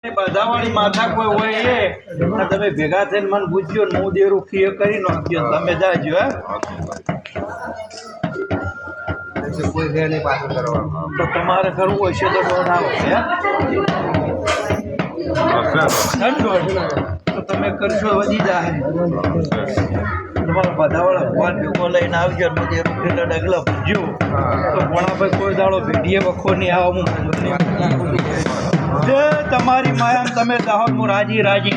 બધાવાળી માથા કોઈ હોય એ તમે ભેગા થઈને મને પૂછ્યો ને હું દેરું ક્લિયર કરી નાખ્યો તમે જાજો હે કોઈ દે નહીં પાછું કરવાનું તો તમારે કરવું હોય છે તો દોઢ આવો તો તમે કરશો વધી જાય તમારા બધાવાળા ભગવાન ભેગો લઈને આવજો ને દેરું પેલા ડગલા પૂછ્યો તો ભણાભાઈ કોઈ દાડો ભેટીએ વખો નહીં આવો જે તમારી માયા તમે દાહોદ હું રાજી રાજે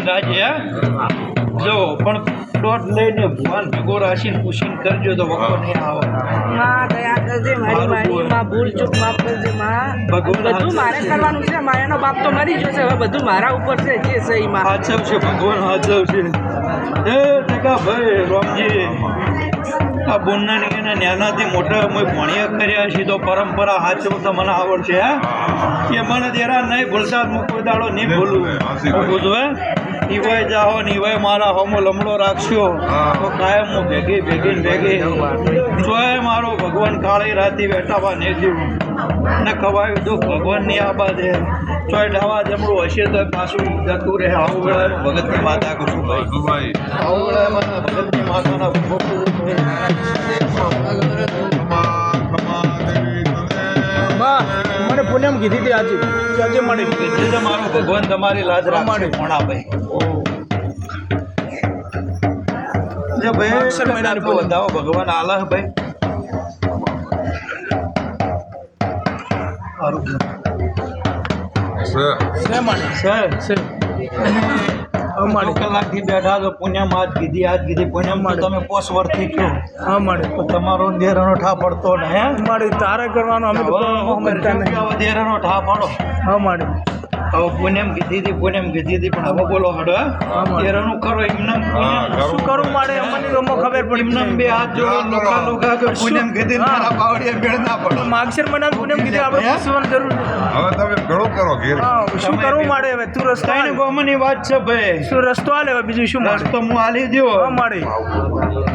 જો પણ દોઢ લઈને ભગવાન ભેગો રાશિને પૂછીને કરજો તો વખો નહીં આવે માં દયા કરજે મારી મારી માં ભૂલ ચૂક માફ કરજે માં બધું મારે કરવાનું છે માયાનો બાપ તો મરી ગયો છે હવે બધું મારા ઉપર છે જે સહી માં હાચવ છે ભગવાન હાચવ છે એ ટકા ભાઈ રામજી આ બોનના એના નાનાથી મોટા અમે ભણ્યા કર્યા છીએ તો પરંપરા હાચવું તો મને આવડશે હે એ મને જરા નહીં ભૂલતા હું કોઈ દાડો નહીં ભૂલું બુધવે નિવાય જાઓ નિવાય મારા હોમો લમડો રાખશો તો કાયમ હું ભેગી જોય મારો ભગવાન કાળી રાતી બેઠાવા નહીં જીવું ને ખવાયું દુઃખ ભગવાનની આબા દે ચોય ડાવા જમડું હશે તો પાછું જતું રહે આવું વેળાનું ભગતની માતા કશું ભાઈ આવું વેળામાં ભગતની માતાના મને પૂનમ કીધી હતી આજે મને કીધી મારો ભગવાન તમારી લાજ રાખશે ભણા ભાઈ ભાઈ મહિના વધાવો ભગવાન આલા ભાઈ કલાકથી બેઠા તો પુણ્યમ આજ કીધી પુણ્યમ તમે પોસ વર્ષથી કહો હા મળે તો તમારો દેરાનો ઠા પડતો ને હે મળે તારે કરવાનો અમે દેરાનો ઠા પડો હા મળે હવે પુણ્યમ કીધી હતી પણ હવે બોલો હડો દેરાનું કરો એમને શું કરવું મળે અમને ખબર પડી એમને બે હાથ જોડો લોકા કે પુણ્યમ કીધી મારા પાવડિયા બેડ ના પડો માગશર મને પુણ્યમ કીધી આપણે પૂછવાની જરૂર હવે તમે ઘણો કરો ઘેર શું કરવું મળે હવે તું રસ્તો કઈ ગોમની વાત છે ભાઈ શું રસ્તો હાલે હવે બીજું શું રસ્તો હું હાલી દો હા મળે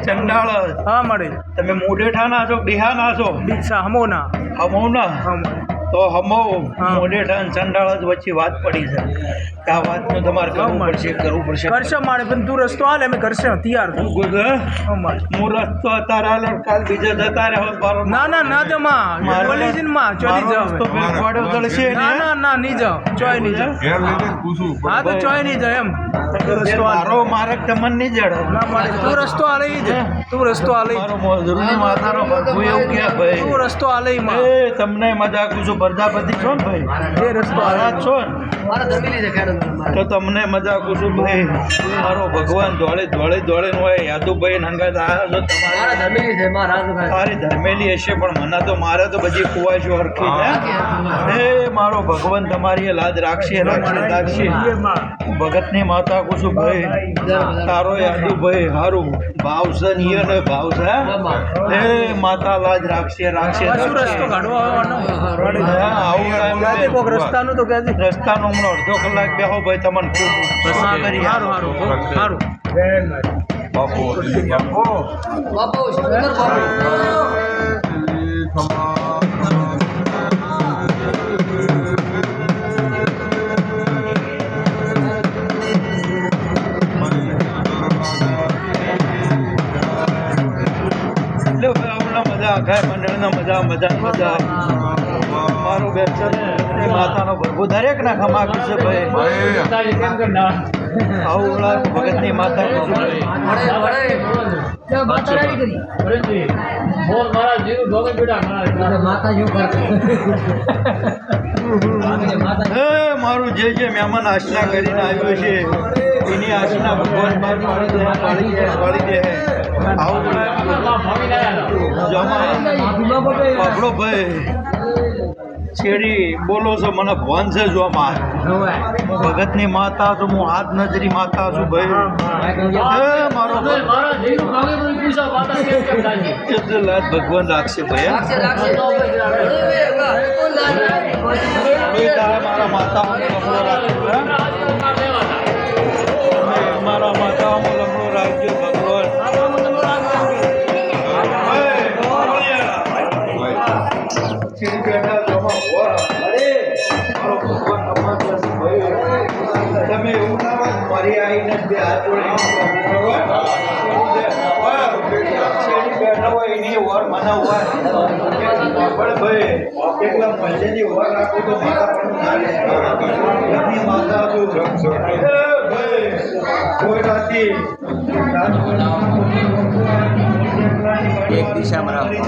ચંડાળ હા મળે તમે મોડેઠા ના છો બિહા ના છો હમોના હમોના હા મળે તો હમો મોડેઠા અને ચંડાળ જ વચ્ચે વાત પડી છે કે આ વાતનું તમારે કરવું પડશે કરશે મારે પણ તું રસ્તો હાલે અમે કરશે તૈયાર હું રસ્તો અત્યારે હાલે કાલ બીજા જતા રહે ના જમા બોલી છે ને માં ચોલી જાવ ના નહીં જાવ ચોય નહીં જાવ ઘેર લઈને પૂછું હા તો ચોય નહીં જાવ એમ મારો મારક તમને નહીં જડે ના મળે તું રસ્તો હાલે તું રસ્તો હાલે માતાનો ભગવું એવું કે ભાઈ તું રસ્તો હાલે માં તમને મજાક છું પ્રજાપતિ છો ને ભાઈ એ રસ્તો હારા છો ને તો તમને મજાક છું ભાઈ મારો ભગવાન દોડે હોય યાદુભાઈ નંગત આવ્યા છો તારી ધર્મેલી હશે પણ મને તો મારે તો બધી કુવાશો હરખી હે મારો ભગવાન તમારી લાજ રાખશે ભગતની માતા કુશું ભાઈ તારો યાદુભાઈ હારું ભાવ છે ને ભાવ છે હે માતા લાજ રાખશે રસ્તો કાઢવો રસ્તાનું તો રસ્તાનો હમણાં અડધો કલાક બેહો ભાઈ તમને કરી સારું બાપુ મજા આખા મંડળના મજા મારું બેન છે ને માતાનો ભરભો દરેક ના ખમાકી છે ભાઈ આવું ભગતની માતા મારું જે મહેમાન આશના કરીને આવ્યો છે એની આશના ભગવાન પાડી દે આવું બાપડો ભાઈ છેડી બોલો છો મને ભવન છે જો માં હું ભગતની માતા છું હું હાથ નજરી માતા છું ભાઈ મારો ભગવાન રાખશે ભાઈ મારા માતા મારા માતા લમડો રાખજો ભગવાન બેઠા જમા મારો ભગવાન તમે એવું ના હોય મારી આવીને બે હાથ બેઠા હોય એની ઓર મને હોય પણ ભાઈ એકલા મહિલાની ઓર રાખું તો મારા પણ ના લે એમની માતા હતું ભાઈ કોઈ રાતી એક દિશામાં રાખો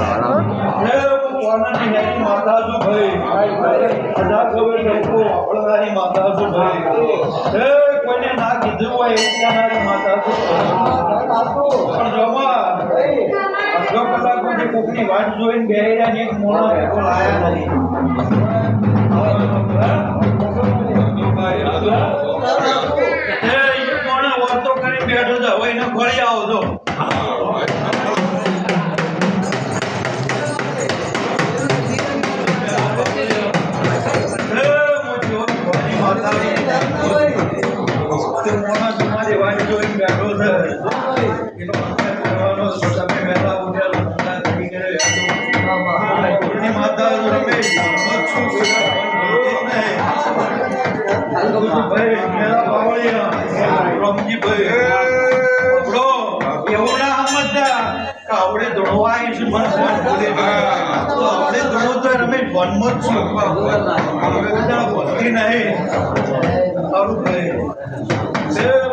માતા છું ભાઈ અધા ખબર લોકો વાપરનારી માતા છું ભાઈ કોઈને ના કીધું હોય એવું કહેનારી માતા છું પણ જોમાં અડધો કલાક પછી કોકની વાટ જોઈને બેહી રહ્યા ને એક મોણો ભેગો લાયા નથી એ મોણો વાતો કરી બેઠો છે હવે એને ફળી આવો છો તમારી વાત જોઈને બેઠો છે એનો તમે વહેલા ઉઠેલા માતા રમેશ ભાઈ મેરા બાવળિયા રમજીભાઈ એવું ના સમજતા કે આવડે ધોળવા આવીશું મને ફોન બોલી તો આવડે ધોળો તો રમેશ વનમાં જ છું બોલતી નહીં સારું ભાઈ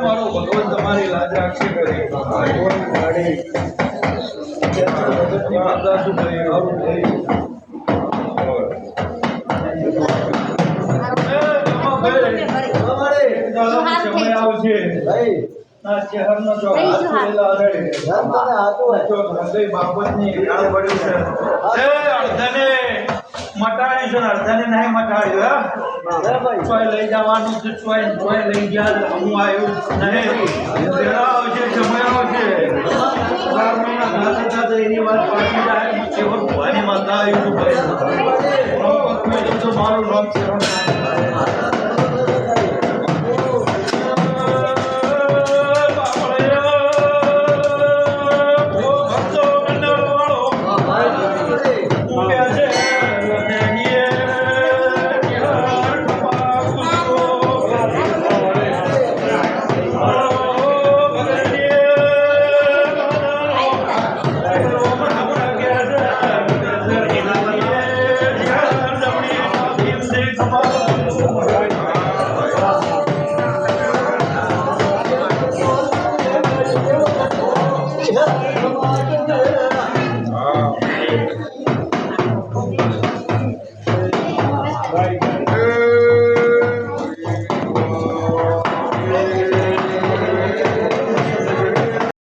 મારો ભગવાન તમારી લાજ રાખશે કરી માતા શું ભાઈ સારું ભાઈ સમય આવશે ના શહેરનો જો બાબતની ગાળ પડી છે અડધાને મટાડી છે અડધાને નહીં મટાડ્યું ચોય લઈ જવાનું છે ચોય લઈ ગયા હું આવ્યું નહીં જરા આવશે સમય આવશે 4 મહિના થતા એની વાત પાછી જાય કેવળ ભવાની માતા આવ્યું ભાઈ મારું નામ છે